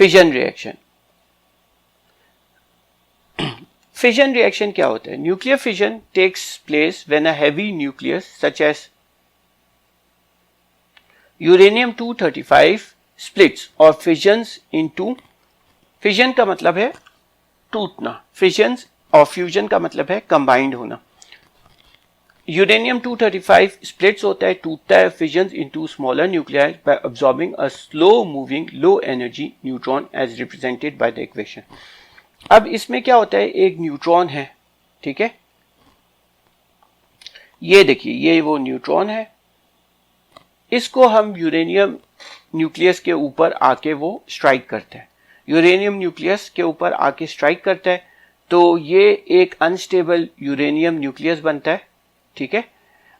Fission reaction. Fission reaction क्या होता है? Nuclear fission takes place when a heavy nucleus such as uranium 235 splits और फिजन्स into, fission का मतलब है टूटना, फिजन्स और फ्यूजन का मतलब है कंबाइंड होना। यूरेनियम 235 स्प्लिट्स होता है, टूटता है, fissions into smaller nuclei by absorbing a slow moving low energy neutron as represented by the equation. अब इसमें क्या होता है, एक न्यूट्रॉन है, ठीक है, ये देखिए ये वो न्यूट्रॉन है, इसको हम यूरेनियम न्यूक्लियस के ऊपर आके वो स्ट्राइक करते हैं, यूरेनियम न्यूक्लियस के ऊपर आके स्ट्राइक करता है, तो ये एक अनस्टेबल यूरेनियम न्यूक्लियस बनता है, ठीक है,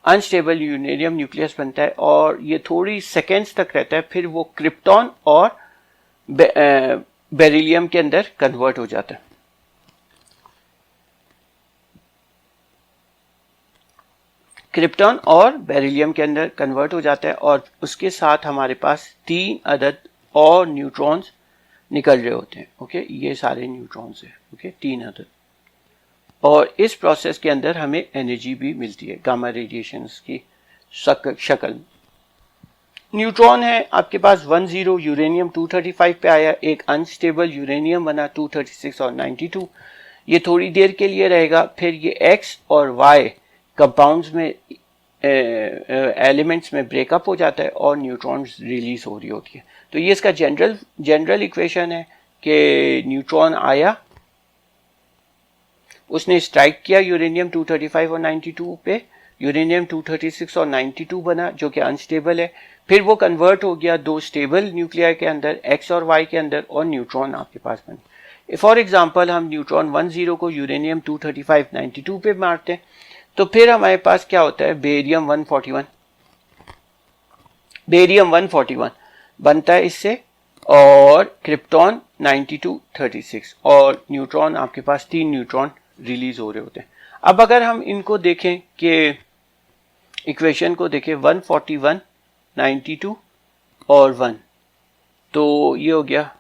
अनस्टेबल यूरेनियम न्यूक्लियस बनता है और ये थोड़ी सेकेंड्स तक रहता है, फिर वो क्रिप्टॉन और बेरिलियम के अंदर कन्वर्ट हो जाता है। क्रिप्टॉन और बेरिलियम के अंदर कन्वर्ट हो जाता है और उसके साथ हमारे पास 3 अदद और न्यूट्रॉन्स निकल रहे होते हैं। ओके, ये सारे न्यूट्रॉन्स हैं, ओके, 3 अदद, और इस प्रोसेस के अंदर हमें एनर्जी भी मिलती है गामा रेडिएशंस की शक्ल। न्यूट्रॉन है आपके पास 10 यूरेनियम 235 पे आया, एक अनस्टेबल यूरेनियम बना 236 और 92, ये थोड़ी देर के लिए रहेगा, फिर ये एक्स और वाई कंपाउंड्स में एलिमेंट्स में ब्रेकअप हो जाता है और न्यूट्रॉन्स रिलीज हो रही होती है। तो ये इसका जनरल इक्वेशन है कि न्यूट्रॉन आया, उसने स्ट्राइक किया यूरेनियम 235 और 92 पे, यूरेनियम 236 और 92 बना जो कि अनस्टेबल है, फिर वो कन्वर्ट हो गया 2 स्टेबल न्यूक्लियाई के अंदर, एक्स और वाई के अंदर, और न्यूट्रॉन आपके पास बने। फॉर एग्जांपल हम न्यूट्रॉन 10 को यूरेनियम 235 92 पे मारते हैं, तो फिर हमारे पास क्या होता है, बेरियम 141 बनता है इससे, और क्रिप्टॉन 92 36, और न्यूट्रॉन आपके पास 3 न्यूट्रॉन रिलीज हो रहे होते हैं। अब अगर हम इनको देखें कि इक्वेशन को देखें 141 92 और 1, तो ये हो गया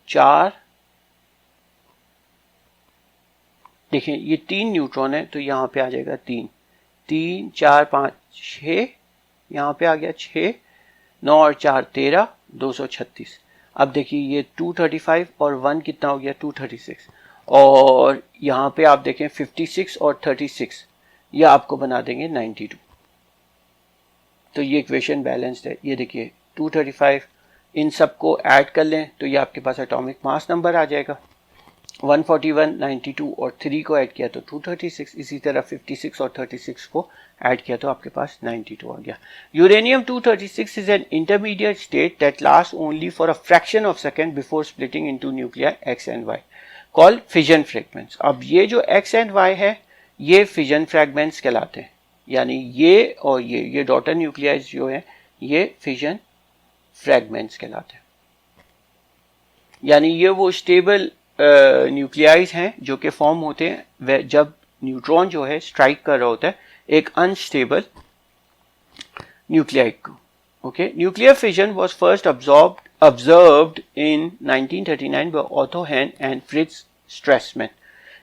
4, देखें ये 3 न्यूट्रॉन है तो यहाँ पे आ जाएगा 3 3 4 5 6, यहाँ पे आ गया 6, 9 और 4 13, 236। अब देखिए ये 235 और 1 कितना हो गया 236, और यहाँ पे आप देखें 56 और 36, ये आपको बना देंगे 92। तो ये इक्वेशन बैलेंस्ड है। ये देखिए 235, इन सबको ऐड कर लें तो ये आपके पास एटॉमिक मास नंबर आ जाएगा, 141 92 और 3 को ऐड किया तो 236, इसी तरह 56 और 36 को ऐड किया तो आपके पास 92 आ गया। Uranium 236 is an intermediate state that last only for a fraction of second before splitting into nuclear X and Y called fission fragments. अब ये जो एक्स एंड वाई है ये फिजन फ्रैगमेंट्स कहलाते हैं, यानी ये और ये डॉटर न्यूक्लियाइज जो है ये फिजन फ्रैगमेंट्स कहलाते हैं, यानी ये वो स्टेबल न्यूक्लियाइज हैं जो कि फॉर्म होते हैं जब न्यूट्रॉन जो है स्ट्राइक कर रहा होता है एक अनस्टेबल न्यूक्लियाइड को। Okay, nuclear fission was first observed in 1939 by Otto Hahn and Fritz Strassmann।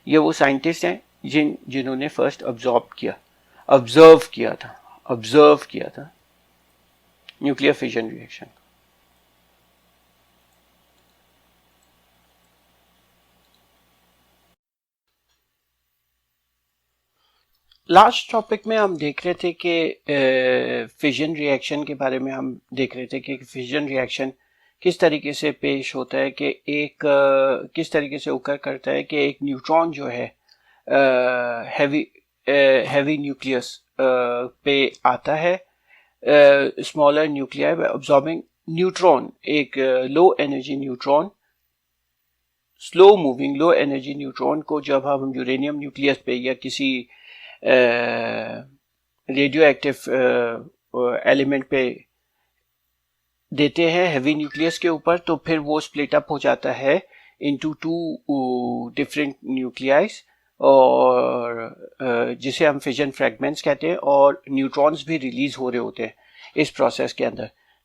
ये वो साइंटिस्ट हैं जिन्होंने फर्स्ट ऑब्जर्व किया था nuclear fission reaction. Last topic में हम देख रहे थे कि फिजन रिएक्शन के बारे में हम देख रहे थे कि फिजन रिएक्शन किस तरीके से पेश होता है, कि एक किस तरीके से ओकर करता है कि एक न्यूट्रॉन जो है हैवी न्यूक्लियस पे आता है smaller nuclei by absorbing neutron, एक low energy neutron, slow moving low energy neutron को जब हम यूरेनियम न्यूक्लियस पे या किसी रेडियो एक्टिव एलिमेंट पे देते हैं हैवी न्यूक्लियस के ऊपर, तो फिर वो स्प्लिट अप हो जाता है इनटू 2 डिफरेंट न्यूक्लियाइज, और जिसे हम फिजन फ्रैगमेंट्स कहते हैं, और न्यूट्रॉन्स भी रिलीज हो रहे होते हैं इस प्रोसेस के अंदर।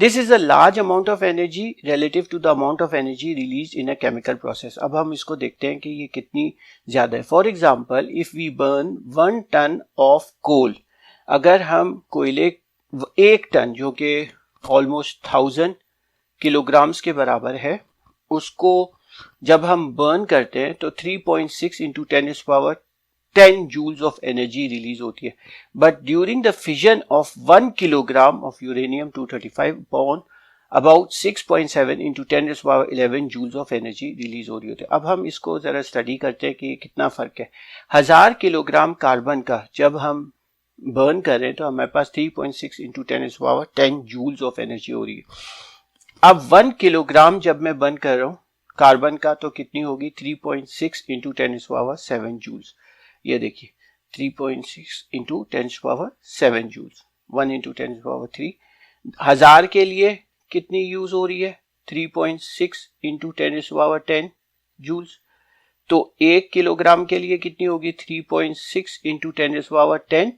This is a large amount of energy relative to the amount of energy released in a chemical process. अब हम इसको देखते हैं कि ये कितनी ज़्यादा है. For example, if we burn 1 ton of coal, अगर हम कोयले 1 टन जो कि ऑलमोस्ट 1000 किलोग्राम्स के बराबर है, उसको जब हम बर्न करते हैं तो 3.6 into 10 joules of energy release होती है. But during the fission of 1 kilogram of uranium 235 burn about 6.7 into 1011 joules of energy release हो रही होती है. अब हम इसको जरा स्टडी करते हैं कि कितना फर्क है. 1000 किलोग्राम कार्बन का जब हम बर्न कर रहे हैं तो हमारे पास 3.6 इंटू 10 जूल्स ऑफ एनर्जी हो रही है. अब 1 किलोग्राम जब मैं बर्न कर रहा हूँ कार्बन का तो कितनी होगी 3.6 इंटू 10⁷ जूल्स. ये देखिए 3.6 इंटू 10⁷ जूल्स, 1 इंटू 10⁻3. 1000 के लिए कितनी यूज हो रही है 3.6 इंटू 10⁻10 जूल्स. तो 1 किलोग्राम के लिए कितनी होगी 3.6 इंटू 10⁻10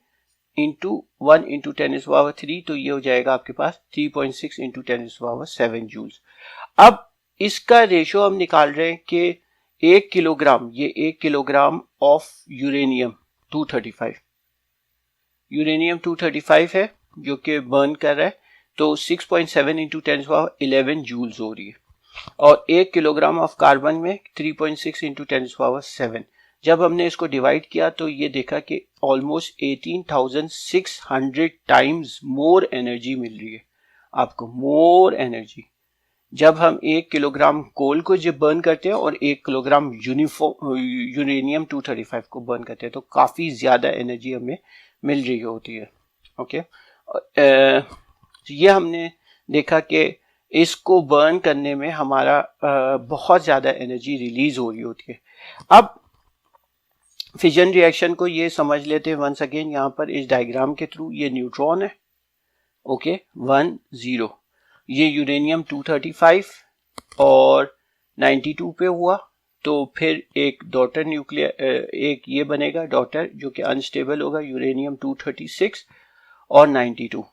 इंटू 1 इंटू 10⁻3. तो ये हो जाएगा आपके पास 3.6 इंटू 10⁷ जूल्स. अब इसका रेशो हम निकाल रहे हैं कि 1 किलोग्राम, ये 1 किलोग्राम ऑफ यूरेनियम 235 है जो कि बर्न कर रहा है, तो 6.7 इंटू 10⁻11 जूल्स हो रही है. और 1 किलोग्राम ऑफ कार्बन में 3.6 इंटू 10⁻7. जब हमने इसको डिवाइड किया तो ये देखा कि ऑलमोस्ट 18,600 टाइम्स मोर एनर्जी मिल रही है आपको, मोर एनर्जी. जब हम 1 किलोग्राम कोल को जब बर्न करते हैं और 1 किलोग्राम यूरेनियम 235 को बर्न करते हैं तो काफ़ी ज़्यादा एनर्जी हमें मिल रही होती है. ओके, ये हमने देखा कि इसको बर्न करने में हमारा बहुत ज़्यादा एनर्जी रिलीज हो रही होती है. अब फिजन रिएक्शन को ये समझ लेते हैं वंस अगेन. यहाँ पर इस डायग्राम के थ्रू ये न्यूट्रॉन है, ओके 1 0, ये यूरेनियम 235 और 92 पे हुआ, तो फिर एक डॉटर न्यूक्लियर, एक ये बनेगा डॉटर जो कि अनस्टेबल होगा, यूरेनियम 236 और 92.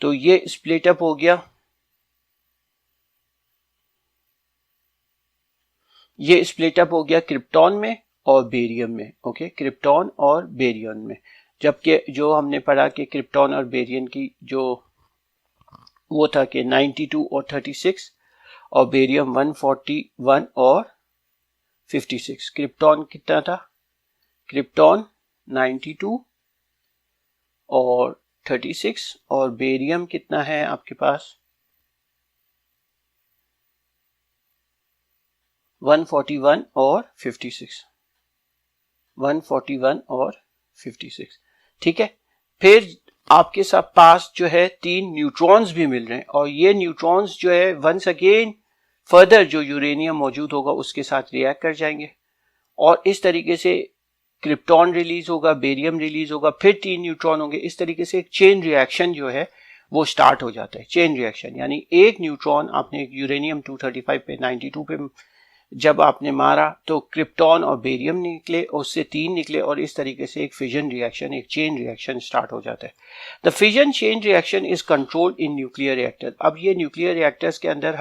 तो ये स्प्लिट अप हो गया, ये स्प्लिट अप हो गया क्रिप्टॉन में और बेरियम में. ओके, क्रिप्टॉन और बेरियम में. जबकि जो हमने पढ़ा कि क्रिप्टॉन और बेरियम की जो वो था कि 92 और 36 और बेरियम 141 और 56। क्रिप्टॉन कितना था? क्रिप्टॉन 92 और 36, और बेरियम कितना है आपके पास? 141 और 56। 141 और 56, ठीक है। फिर आपके साथ पास जो है 3 न्यूट्रॉन्स भी मिल रहे हैं, और ये न्यूट्रॉन्स जो है वंस अगेन फर्दर जो यूरेनियम मौजूद होगा उसके साथ रिएक्ट कर जाएंगे, और इस तरीके से क्रिप्टॉन रिलीज होगा, बेरियम रिलीज होगा, फिर 3 न्यूट्रॉन होंगे। इस तरीके से एक चेन रिएक्शन जो है वो स्टार्ट हो जाता है। चेन रिएक्शन यानी एक न्यूट्रॉन आपने यूरेनियम 235 पे 92 पे जब आपने मारा तो क्रिप्टॉन और बेरियम निकले, उससे 3 निकले, और इस तरीके से एक फिजन रिएक्शन, एक चेन रिएक्शन स्टार्ट हो जाता है। The fission chain reaction is controlled in nuclear reactor. अब ये न्यूक्लियर रिएक्टर्स के अंदर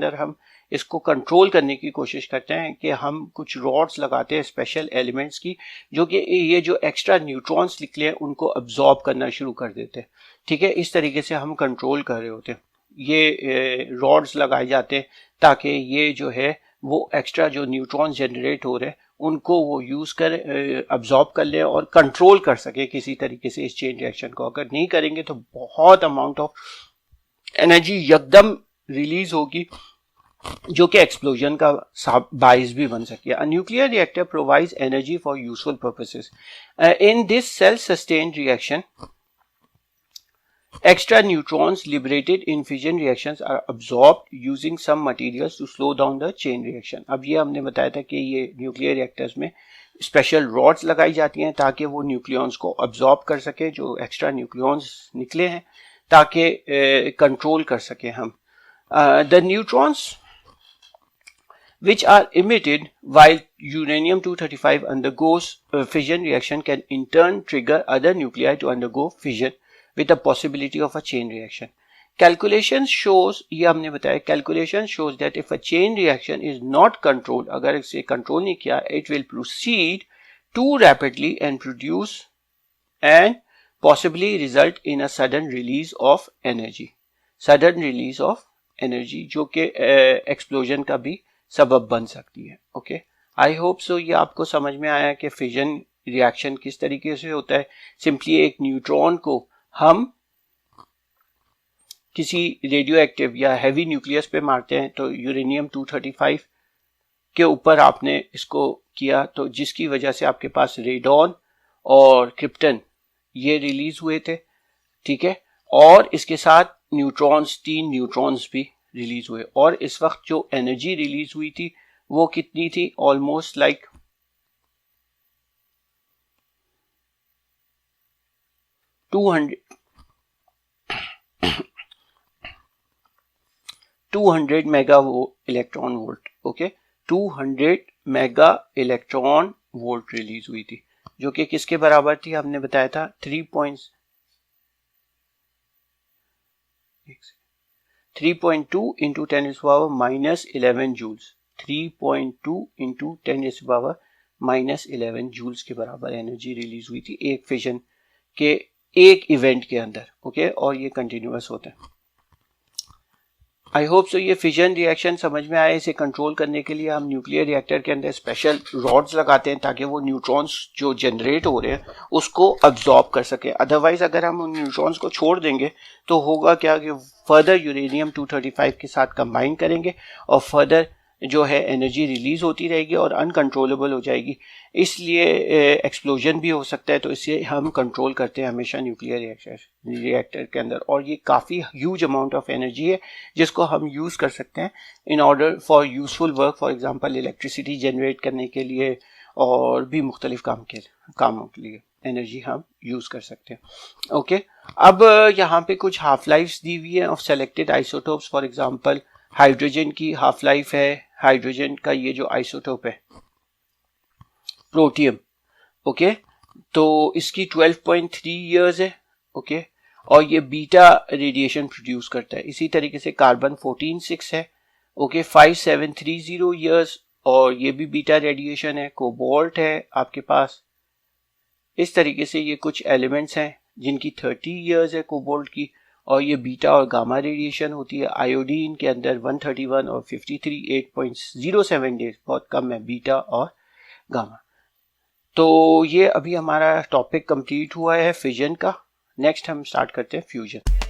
हम इसको कंट्रोल करने की कोशिश करते हैं कि हम कुछ रॉड्स लगाते हैं स्पेशल एलिमेंट्स की, जो कि ये जो एक्स्ट्रा न्यूट्रॉन्स निकले हैं उनको अब्जॉर्ब करना शुरू कर देते हैं, ठीक है। इस तरीके से हम कंट्रोल कर रहे होते हैं। ये रॉड्स लगाए जाते हैं ताकि ये जो है वो एक्स्ट्रा जो न्यूट्रॉन जनरेट हो रहे हैं उनको वो यूज कर अब्जॉर्ब कर ले और कंट्रोल कर सके किसी तरीके से इस चेन रिएक्शन को। अगर नहीं करेंगे तो बहुत अमाउंट ऑफ एनर्जी यकदम रिलीज होगी, जो कि एक्सप्लोजन का बाइस भी बन सकती है। A nuclear reactor provides energy for useful purposes. In this self sustained reaction, extra neutrons liberated in fission reactions are absorbed using some materials to slow down the chain reaction. अब ये हमने बताया था कि ये न्यूक्लियर रिएक्टर्स में special rods लगाई जाती हैं ताकि वो न्यूक्लियॉन्स को अब्जॉर्ब कर सके, जो एक्स्ट्रा न्यूक्लियॉन्स निकले हैं, ताकि कंट्रोल कर सके हम। The neutrons which are emitted while uranium-235 undergoes fission reaction can in turn trigger other nuclei to undergo fission with the possibility of a chain reaction. Calculation shows, ये हमने बताया, calculation shows that if a chain reaction is not controlled, अगर इसे control नहीं किया, it will proceed too rapidly and produce and possibly result in a sudden release of energy. Sudden release of energy जो कि explosion का भी सबब बन सकती है। ओके, आई होप सो ये आपको समझ में आया कि फिजन रिएक्शन किस तरीके से होता है। सिंपली एक न्यूट्रॉन को हम किसी रेडियो एक्टिव या हैवी न्यूक्लियस पे मारते हैं, तो यूरेनियम 235 के ऊपर आपने इसको किया, तो जिसकी वजह से आपके पास रेडॉन और क्रिप्टन ये रिलीज हुए थे, ठीक है, और इसके साथ न्यूट्रॉन्स, 3 न्यूट्रॉन्स भी रिलीज हुए। और इस वक्त जो एनर्जी रिलीज हुई थी वो कितनी थी? Almost like 200 mega electron volt. Okay, 200 mega electron volt release हुई थी, जो कि किसके बराबर थी? हमने बताया था 3.2 into 10 to the power minus 11 joules। 3.2 into 10 to the power minus 11 joules के बराबर एनर्जी रिलीज हुई थी एक फिजन के एक इवेंट के अंदर। ओके, और ये कंटिन्यूअस होता है। आई होप सो ये फिजन रिएक्शन समझ में आया। इसे कंट्रोल करने के लिए हम न्यूक्लियर रिएक्टर के अंदर स्पेशल रॉड्स लगाते हैं ताकि वो न्यूट्रॉन्स जो जनरेट हो रहे हैं उसको अब्जॉर्ब कर सके। अदरवाइज अगर हम उन न्यूट्रॉन्स को छोड़ देंगे तो होगा क्या कि फर्दर यूरेनियम 235 के साथ कंबाइन करेंगे और फर्दर जो है एनर्जी रिलीज होती रहेगी और अनकंट्रोलेबल हो जाएगी, इसलिए एक्सप्लोजन भी हो सकता है। तो इसे हम कंट्रोल करते हैं हमेशा न्यूक्लियर रिएक्टर के अंदर, और ये काफ़ी ह्यूज अमाउंट ऑफ एनर्जी है जिसको हम यूज़ कर सकते हैं in order for useful work, for example electricity generate करने के लिए और भी मुख्तलिफ कामों के लिए एनर्जी हम यूज़ कर सकते हैं। ओके, अब यहाँ पे कुछ हाफ लाइफ्स दी हुई है of selected isotopes. For example hydrogen की हाफ लाइफ है, हाइड्रोजन का ये जो आइसोटोप है प्रोटियम, ओके, तो इसकी 12.3 इयर्स है। ओके, और ये बीटा रेडिएशन प्रोड्यूस करता है। इसी तरीके से कार्बन 14.6 है, ओके, 5730 इयर्स, और ये भी बीटा रेडिएशन है। कोबाल्ट है आपके पास। इस तरीके से ये कुछ एलिमेंट्स हैं जिनकी 30 इयर्स है कोबाल्ट की, और ये बीटा और गामा रेडिएशन होती है। आयोडीन के अंदर 131 और 53 8.07 डेज, बहुत कम है बीटा और गामा। तो ये अभी हमारा टॉपिक कंप्लीट हुआ है फिजन का। नेक्स्ट हम स्टार्ट करते हैं फ्यूजन।